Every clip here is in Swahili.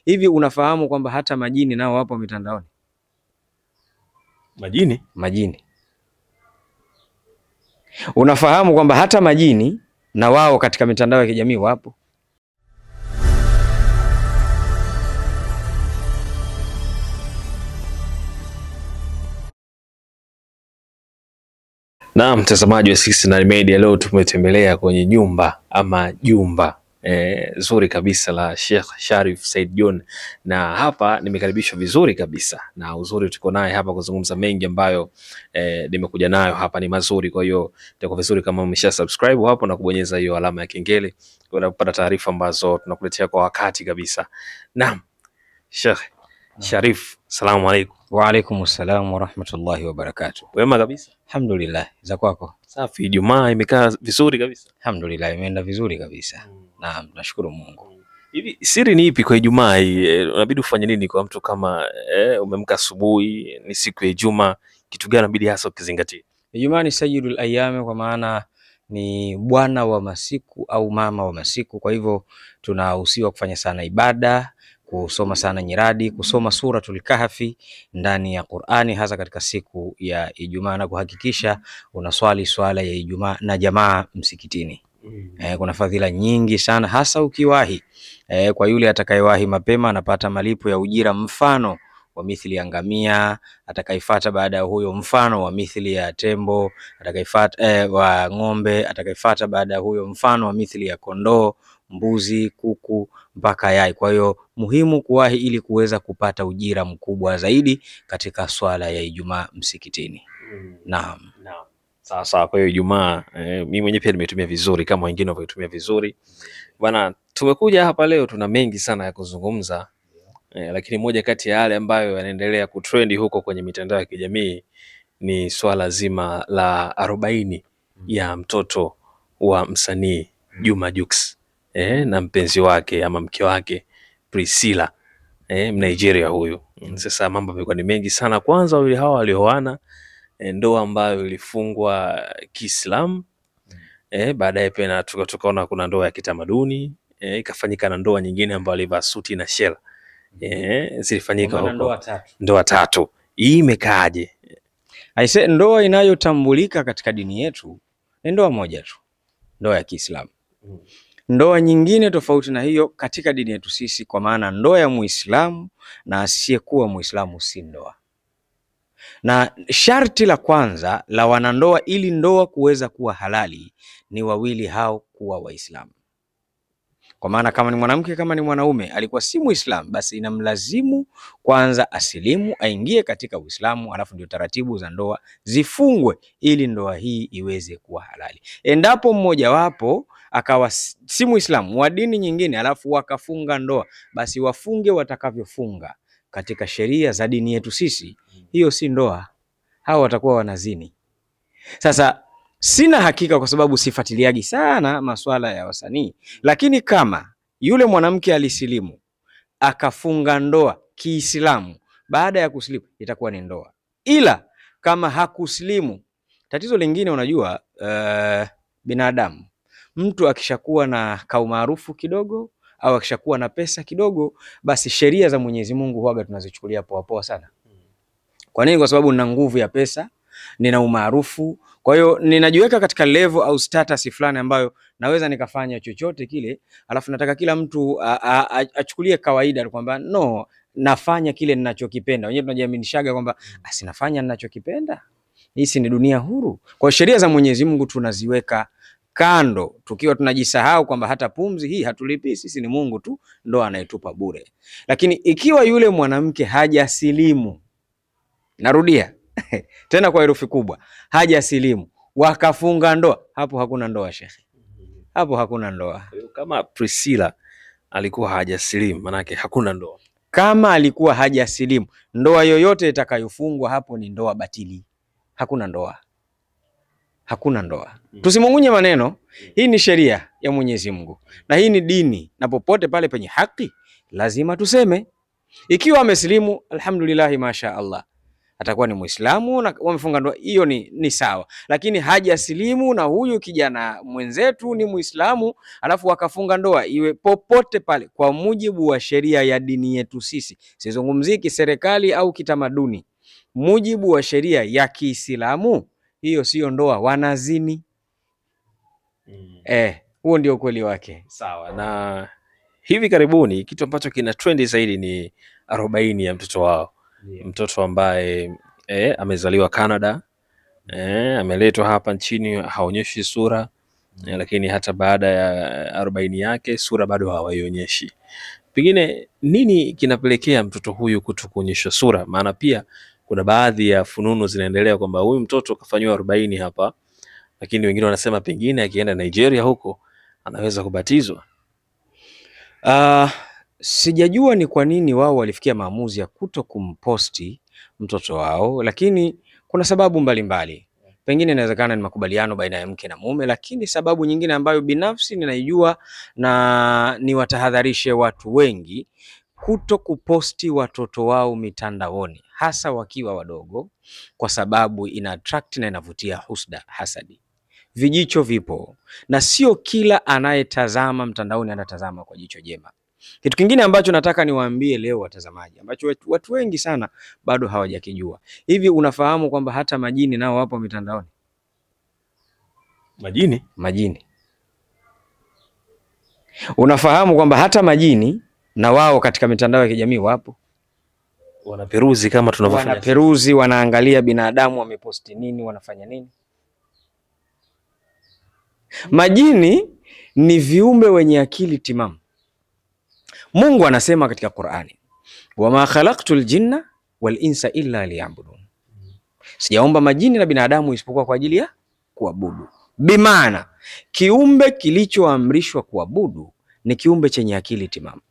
Hivi unafahamu kwamba hata majini nao wapo mitandaoni? Majini. Unafahamu kwamba hata majini na wao katika mitandao ya kijamii wapo? Na mtazamaji wa 69 Media, leo tumetembelea kwenye nyumba ama jumba zuri kabisa la Sheikh Sharif Said John, na hapa nimekaribishwa vizuri kabisa, na uzuri tuko naye hapa kuzungumza mengi ambayo nimekuja nayo hapa ni mazuri. Kwa hiyo itakuwa vizuri kama umesha subscribe hapo na kubonyeza hiyo alama ya kengele ili kupata taarifa ambazo tunakuletea kwa wakati kabisa. Naam, Sheikh Sharif, salamu alaykum. Wa alaykum assalam wa rahmatullahi wa barakatuh. Wema kabisa? Alhamdulillah. Za kwako? Safi. Ijumaa imekaa vizuri kabisa? Alhamdulillah, imeenda vizuri kabisa. Naam, nashukuru Mungu. Hivi siri ni ipi kwa Ijumaa hii? Unabidi ufanye nini kwa mtu kama umemka asubuhi, ni siku ya Ijumaa, kitu gani inabidi hasa ukizingatia? Ijumaa ni sayyidul ayyam, kwa maana ni bwana wa masiku au mama wa masiku. Kwa hivyo tunahusiwa kufanya sana ibada, kusoma sana nyiradi, kusoma suratul Kahfi ndani ya Qur'ani, hasa katika siku ya Ijumaa, na kuhakikisha unaswali swala ya Ijumaa na jamaa msikitini. Kuna fadhila nyingi sana, hasa ukiwahi. Kwa yule atakayewahi mapema anapata malipo ya ujira mfano wa mithili ya ngamia, atakayefuata baada ya huyo mfano wa mithili ya tembo, atakayefuata wa ng'ombe, atakayefuata baada ya huyo mfano wa mithili ya kondoo, mbuzi, kuku mpaka yai. Kwa hiyo muhimu kuwahi ili kuweza kupata ujira mkubwa zaidi katika swala ya Ijumaa msikitini. Naam. Sawa. Kwa hiyo Ijumaa mimi mwenyewe pia nimetumia vizuri kama wengine walivyotumia vizuri. Bwana, tumekuja hapa leo tuna mengi sana ya kuzungumza. Lakini moja kati ya yale ambayo yanaendelea kutrendi huko kwenye mitandao ya kijamii ni swala zima la 40 ya mtoto wa msanii Juma Jux na mpenzi wake ama mke wake Priscilla, Nigeria huyu. Sasa mambo yamekuwa ni mengi sana. Kwanza wale hawa walioana, ndoa ambayo ilifungwa Kiislamu, baadaye pia tukaona kuna ndoa ya kitamaduni, ikafanyika na ndoa nyingine ambayo alivaa suti na shela. Zilifanyika huko ndoa tatu. Hii imekaaje? Aise, ndoa inayotambulika katika dini yetu ni ndoa moja tu, ndoa ya Kiislamu. Ndoa nyingine tofauti na hiyo katika dini yetu sisi, kwa maana ndoa ya Muislamu na asiyekuwa Muislamu si ndoa. Na sharti la kwanza la wanandoa ili ndoa kuweza kuwa halali ni wawili hao kuwa Waislamu. Kwa maana kama ni mwanamke kama ni mwanaume alikuwa si Muislamu, basi inamlazimu kwanza asilimu, aingie katika Uislamu, alafu ndio taratibu za ndoa zifungwe ili ndoa hii iweze kuwa halali. Endapo mmoja wapo akawa si Muislamu wa dini nyingine alafu wakafunga ndoa, basi wafunge watakavyofunga katika sheria za dini yetu sisi, hiyo si ndoa, hao watakuwa wanazini. Sasa sina hakika kwa sababu sifuatiliagi sana masuala ya wasanii, lakini kama yule mwanamke alisilimu akafunga ndoa Kiislamu, baada ya kusilimu itakuwa ni ndoa. Ila kama hakusilimu, tatizo lingine unajua, binadamu mtu akishakuwa na kaumaarufu kidogo au akishakuwa na pesa kidogo, basi sheria za Mwenyezi Mungu huaga tunazichukulia poa poa sana. Kwa nini? Kwa sababu nina nguvu ya pesa, nina umaarufu, kwa hiyo ninajiweka katika level au status fulani ambayo naweza nikafanya chochote kile, alafu nataka kila mtu achukulie kawaida kwamba no, nafanya kile ninachokipenda. Wenyewe tunajiaminishaga kwamba asinafanya ninachokipenda. Hii ni dunia huru. Kwa sheria za Mwenyezi Mungu tunaziweka kando, tukiwa tunajisahau kwamba hata pumzi hii hatulipi sisi, ni Mungu tu ndo anayetupa bure. Lakini ikiwa yule mwanamke hajasilimu, narudia tena kwa herufi kubwa, hajasilimu, wakafunga ndoa, hapo hakuna ndoa shekhi, hapo hakuna ndoa. Kama Priscilla alikuwa hajasilimu, manake hakuna ndoa. Kama alikuwa hajasilimu, ndoa yoyote itakayofungwa hapo ni ndoa batili, hakuna ndoa, hakuna ndoa. Tusimungunye maneno, hii ni sheria ya Mwenyezi Mungu na hii ni dini, na popote pale penye haki lazima tuseme. Ikiwa amesilimu, alhamdulillah, masha Allah, atakuwa ni Muislamu na wamefunga ndoa, hiyo ni sawa. Lakini hajasilimu na huyu kijana mwenzetu ni Muislamu alafu wakafunga ndoa, iwe popote pale, kwa mujibu wa sheria ya dini yetu sisi, sizungumzii kiserikali au kitamaduni, mujibu wa sheria ya Kiislamu, hiyo sio ndoa, wanazini. Huo ndio ukweli wake. Sawa. Na hivi karibuni kitu ambacho kina trendi zaidi ni 40 ya mtoto wao. Mtoto ambaye amezaliwa Canada, ameletwa hapa nchini, haonyeshi sura, lakini hata baada ya 40 yake sura bado hawaionyeshi. Pengine nini kinapelekea mtoto huyu kutokuonyesha sura? Maana pia kuna baadhi ya fununu zinaendelea kwamba huyu mtoto kafanywa 40 hapa, lakini wengine wanasema pengine akienda Nigeria huko anaweza kubatizwa. Sijajua ni kwa nini wao walifikia maamuzi ya kuto kumposti mtoto wao, lakini kuna sababu mbalimbali. Pengine inawezekana ni makubaliano baina ya mke na mume, lakini sababu nyingine ambayo binafsi ninaijua na niwatahadharishe watu wengi kuto kuposti watoto wao mitandaoni, hasa wakiwa wadogo, kwa sababu ina attract na inavutia husda, hasadi. Vijicho vipo na sio kila anayetazama mtandaoni anatazama kwa jicho jema. Kitu kingine ambacho nataka niwaambie leo watazamaji, ambacho watu wengi sana bado hawajakijua. Hivi unafahamu kwamba hata majini nao wapo mitandaoni? Majini. Unafahamu kwamba hata majini na wao katika mitandao ya kijamii wapo? Wanaperuzi kama tunavyofanya. Wanaperuzi, wanaangalia binadamu wameposti nini, wanafanya nini. Majini ni viumbe wenye akili timamu. Mungu anasema katika Qur'ani, wama khalaqtul jinna wal insa illa liya'budun, sijaomba majini na binadamu isipokuwa kwa ajili ya kuabudu. Bimaana kiumbe kilichoamrishwa kuabudu ni kiumbe chenye akili timamu.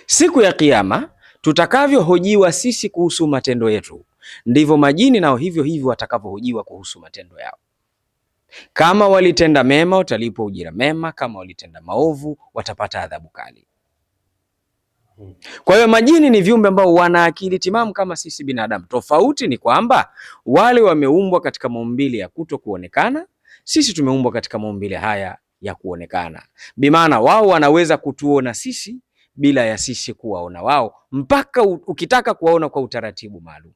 Siku ya Kiyama tutakavyohojiwa sisi kuhusu matendo yetu, ndivyo majini nao hivyo hivyo watakavyohojiwa kuhusu matendo yao. Kama walitenda mema watalipwa ujira mema, kama walitenda maovu watapata adhabu kali. Kwa hiyo majini ni viumbe ambao wana akili timamu kama sisi binadamu. Tofauti ni kwamba wale wameumbwa katika maumbile ya kuto kuonekana, sisi tumeumbwa katika maumbile haya ya kuonekana. Bimaana wao wanaweza kutuona sisi bila ya sisi kuwaona wao, mpaka ukitaka kuwaona kwa utaratibu maalum.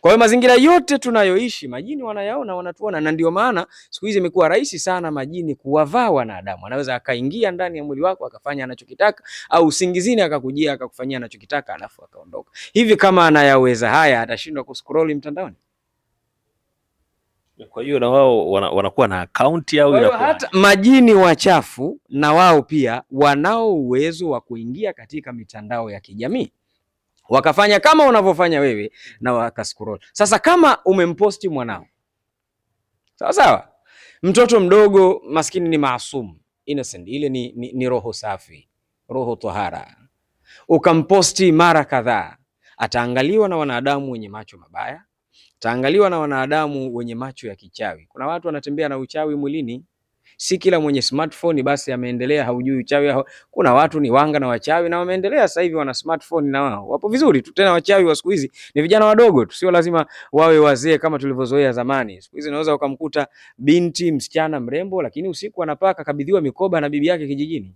Kwa hiyo mazingira yote tunayoishi majini wanayaona, wanatuona, na ndio maana siku hizi imekuwa rahisi sana majini kuwavaa wanadamu. Anaweza akaingia ndani ya mwili wako akafanya anachokitaka, au usingizini akakujia akakufanyia anachokitaka alafu akaondoka. Hivi kama anayaweza haya, atashindwa kuscroll mtandaoni? Kwa hiyo na wao wanakuwa na account au inakuwa hata majini wachafu na wao pia wanao uwezo wa kuingia katika mitandao ya kijamii wakafanya kama unavyofanya wewe na wakascroll. Sasa kama umemposti mwanao, sawa sawa, mtoto mdogo maskini ni maasum, innocent, ile ni roho safi, roho tahara, ukamposti mara kadhaa, ataangaliwa na wanadamu wenye macho mabaya, ataangaliwa na wanadamu wenye macho ya kichawi. Kuna watu wanatembea na uchawi mwilini. Si kila mwenye smartphone basi ameendelea, haujui uchawi. Kuna watu ni wanga na wachawi na wameendelea, sasa hivi wana smartphone na wao wapo vizuri tu. Tena wachawi wa siku hizi ni vijana wadogo tu, sio lazima wawe wazee kama tulivyozoea zamani. Siku hizi unaweza ukamkuta binti msichana mrembo, lakini usiku anapaka kabidhiwa mikoba na bibi yake kijijini.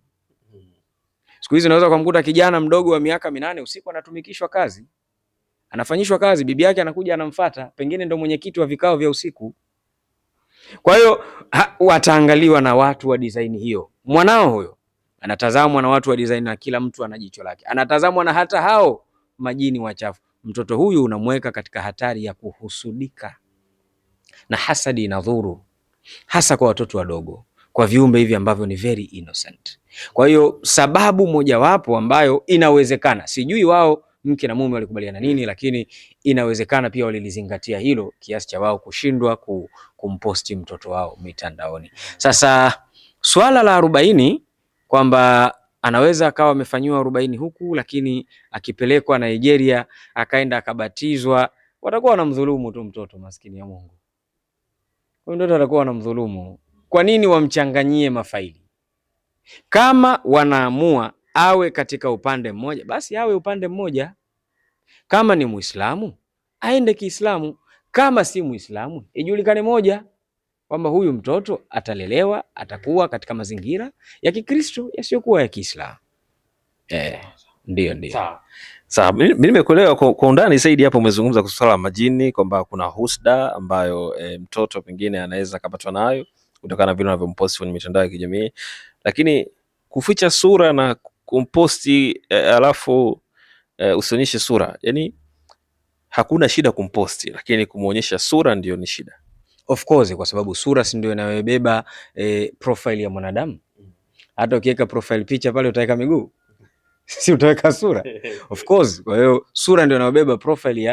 Siku hizi unaweza ukamkuta kijana mdogo wa miaka 8 usiku anatumikishwa kazi, anafanyishwa kazi, bibi yake anakuja anamfuata, pengine ndo mwenyekiti wa vikao vya usiku. Kwa hiyo wataangaliwa na watu wa design hiyo. Mwanao huyo anatazamwa na watu wa design, na kila mtu ana jicho lake, anatazamwa na hata hao majini wachafu. Mtoto huyu unamweka katika hatari ya kuhusudika, na hasadi inadhuru, hasa kwa watoto wadogo, kwa viumbe hivi ambavyo ni very innocent. Kwa hiyo sababu mojawapo ambayo inawezekana, sijui wao mke na mume walikubaliana nini, lakini inawezekana pia walilizingatia hilo kiasi cha wao kushindwa kumposti mtoto wao mitandaoni. Sasa swala la 40 kwamba anaweza akawa amefanyiwa 40 huku, lakini akipelekwa Nigeria akaenda akabatizwa, watakuwa wanamdhulumu tu mtoto, maskini ya Mungu. Kwa hiyo mtoto atakuwa wanamdhulumu. Kwa nini wamchanganyie mafaili? Kama wanaamua awe katika upande mmoja, basi awe upande mmoja. Kama ni Muislamu aende Kiislamu. Kama si Muislamu, ijulikane moja kwamba huyu mtoto atalelewa, atakuwa katika mazingira ya Kikristo yasiyokuwa ya Kiislamu. Ndio. Sawa, mimi nimekuelewa kwa undani zaidi. Hapo umezungumza kuhusu swala la majini, kwamba kuna husda ambayo mtoto pengine anaweza kapatwa nayo kutokana na vile unavyomposti kwenye mitandao ya kijamii, lakini kuficha sura na kumposti alafu usionyeshe sura, yani hakuna shida kumposti, lakini kumuonyesha sura ndio ni shida. Of course, kwa sababu sura si ndio inayobeba profile ya mwanadamu. Hata ukiweka profile picha pale utaweka miguu, si utaweka sura? Of course. Kwa hiyo sura ndio inayobeba profile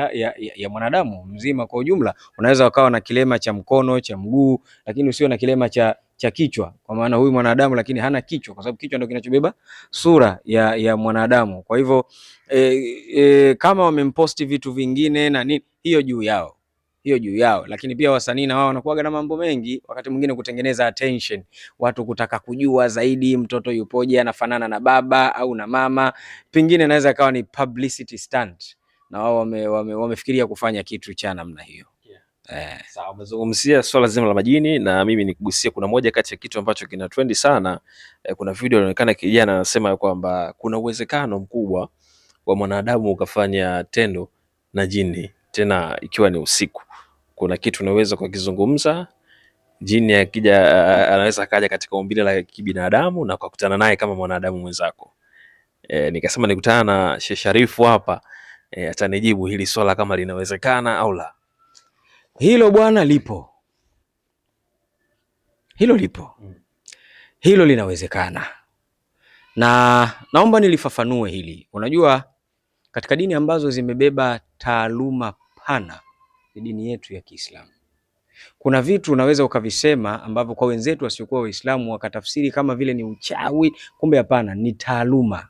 ya mwanadamu mzima kwa ujumla. Unaweza ukawa na kilema cha mkono, cha mguu, lakini usio na kilema cha kichwa, kwa maana huyu mwanadamu lakini hana kichwa, kwa sababu kichwa ndio kinachobeba sura ya mwanadamu. Kwa hivyo kama wamemposti vitu vingine na nini, hiyo juu yao, lakini pia wasanii na wao wanakuaga na mambo mengi, wakati mwingine kutengeneza attention, watu kutaka kujua zaidi mtoto yupoje, anafanana na baba au na mama, pengine inaweza kawa ni publicity stunt, na wao wamefikiria kufanya kitu cha namna hiyo. Sawa, umezungumzia swala zima la majini, na mimi nikugusia kuna moja kati ya kitu ambacho kina trendi sana. Kuna video inaonekana kijana anasema kwamba kuna uwezekano mkubwa wa mwanadamu ukafanya tendo na jini, tena ikiwa ni usiku. Kuna kitu unaweza kukizungumza, jini akija anaweza kaja katika umbile la kibinadamu na kukutana naye kama mwanadamu mwenzako. Nikasema nikutana na Sheikh Sharifu hapa, atanijibu hili swala kama linawezekana au la. Hilo bwana lipo. Hilo linawezekana. Na naomba nilifafanue hili. Unajua, katika dini ambazo zimebeba taaluma pana ni dini yetu ya Kiislamu. Kuna vitu unaweza ukavisema ambavyo kwa wenzetu wasiokuwa Waislamu wakatafsiri kama vile ni uchawi, kumbe hapana, ni taaluma,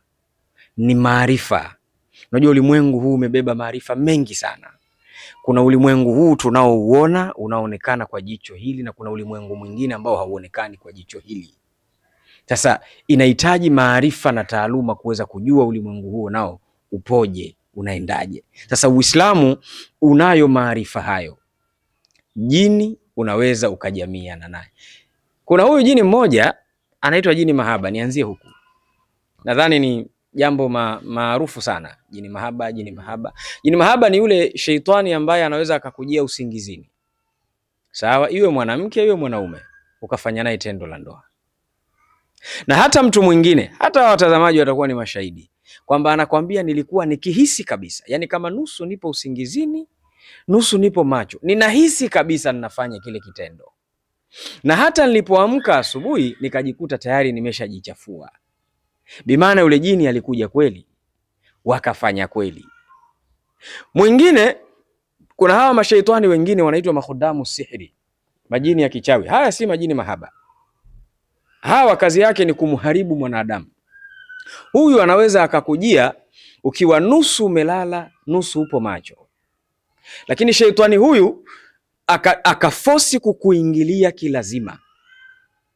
ni maarifa. Unajua ulimwengu huu umebeba maarifa mengi sana. Kuna ulimwengu huu tunaouona unaonekana kwa jicho hili, na kuna ulimwengu mwingine ambao hauonekani kwa jicho hili. Sasa inahitaji maarifa na taaluma kuweza kujua ulimwengu huo nao upoje, unaendaje. Sasa Uislamu unayo maarifa hayo. Jini unaweza ukajamiana naye. Kuna huyu jini mmoja anaitwa jini mahaba. Nianzie huku, nadhani ni jambo maarufu sana. Jini mahaba. Jini mahaba ni yule sheitani ambaye anaweza akakujia usingizini, sawa, iwe mwanamke iwe mwanaume, ukafanya naye tendo la ndoa. Na hata mtu mwingine, hata watazamaji watakuwa ni mashahidi kwamba anakwambia nilikuwa nikihisi kabisa, yani kama nusu nipo usingizini, nusu nipo macho, ninahisi kabisa ninafanya kile kitendo, na hata nilipoamka asubuhi nikajikuta tayari nimeshajichafua. Bimaana yule jini alikuja kweli, wakafanya kweli. Mwingine, kuna hawa mashaitani wengine wanaitwa makhudamu sihri, majini ya kichawi. Haya si majini mahaba. Hawa kazi yake ni kumharibu mwanadamu. Huyu anaweza akakujia ukiwa nusu umelala, nusu upo macho. Lakini shaitani huyu akafosi kukuingilia kilazima,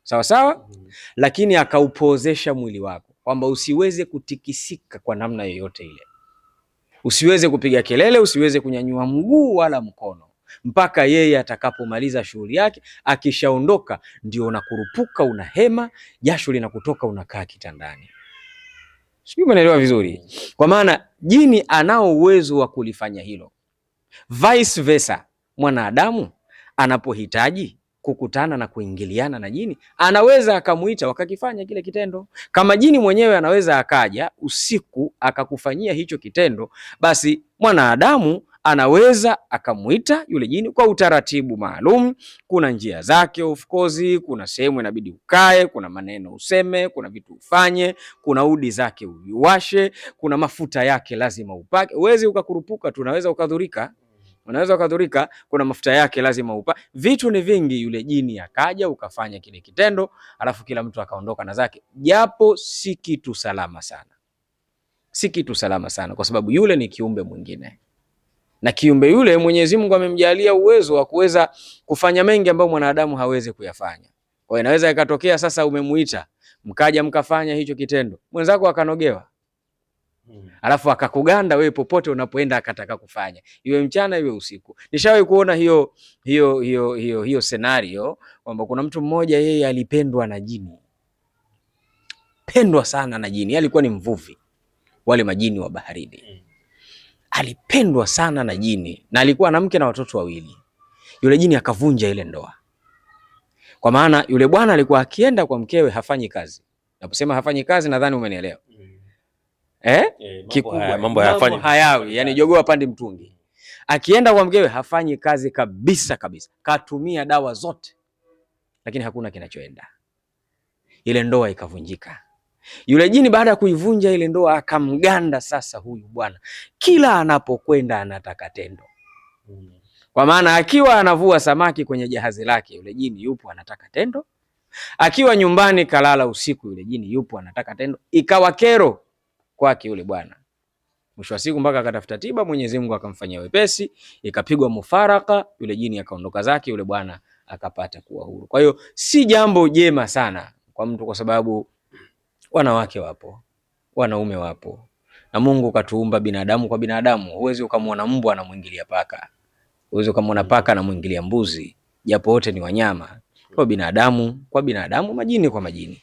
sawa sawa, lakini akaupozesha mwili wako kwamba usiweze kutikisika kwa namna yoyote ile, usiweze kupiga kelele, usiweze kunyanyua mguu wala mkono mpaka yeye atakapomaliza shughuli yake. Akishaondoka ndio unakurupuka, unahema, jasho linakutoka, unakaa kitandani. Sijui umeelewa vizuri? Kwa maana jini anao uwezo wa kulifanya hilo. Vice versa, mwanadamu anapohitaji kukutana na kuingiliana na jini, anaweza akamuita wakakifanya kile kitendo. Kama jini mwenyewe anaweza akaja usiku akakufanyia hicho kitendo, basi mwanadamu anaweza akamuita yule jini kwa utaratibu maalum. Kuna njia zake, of course, kuna sehemu inabidi ukae, kuna maneno useme, kuna vitu ufanye, kuna udi zake uwashe, kuna mafuta yake lazima upake. Uwezi ukakurupuka tu, unaweza ukadhurika. Kuna mafuta yake lazima upake. Vitu ni vingi. Yule jini akaja ukafanya kile kitendo, alafu kila mtu akaondoka na zake, japo si kitu salama sana, kwa sababu yule ni kiumbe mwingine, na kiumbe yule Mwenyezi Mungu amemjalia uwezo wa kuweza kufanya mengi ambayo mwanadamu hawezi kuyafanya. Kwa hiyo inaweza ikatokea sasa umemuita, mkaja mkafanya hicho kitendo, mwenzako akanogewa, Alafu akakuganda wewe popote unapoenda akataka kufanya. Iwe mchana iwe usiku. Nishawahi kuona hiyo scenario kwamba kuna mtu mmoja yeye alipendwa na jini. Pendwa sana na jini. Yeye alikuwa ni mvuvi. Wale majini wa baharini. Alipendwa sana na jini na alikuwa na mke na watoto wawili. Yule jini akavunja ile ndoa. Kwa maana yule bwana alikuwa akienda kwa mkewe hafanyi kazi. Naposema hafanyi kazi nadhani umenielewa. Kikubwa mambo hayawi, yani jogoo apande mtungi. Akienda kwa mkewe hafanyi kazi kabisa kabisa. Katumia dawa zote. Lakini hakuna kinachoenda. Ile ndoa ikavunjika. Yule jini baada ya kuivunja ile ndoa akamganda sasa huyu bwana. Kila anapokwenda anataka tendo. Kwa maana akiwa anavua samaki kwenye jahazi lake yule jini yupo anataka tendo. Akiwa nyumbani kalala usiku yule jini yupo anataka tendo. Ikawa kero kwake yule bwana. Mwisho wa siku mpaka akatafuta tiba, Mwenyezi Mungu akamfanyia wepesi, ikapigwa mufaraka, yule jini akaondoka zake, yule bwana akapata kuwa huru. Kwa hiyo si jambo jema sana kwa mtu, kwa sababu wanawake wapo, wanaume wapo. Na Mungu katuumba binadamu kwa binadamu. Huwezi ukamwona mbwa anamuingilia paka. Huwezi ukamwona paka anamuingilia mbuzi, japo wote ni wanyama. Kwa binadamu kwa binadamu, majini kwa majini.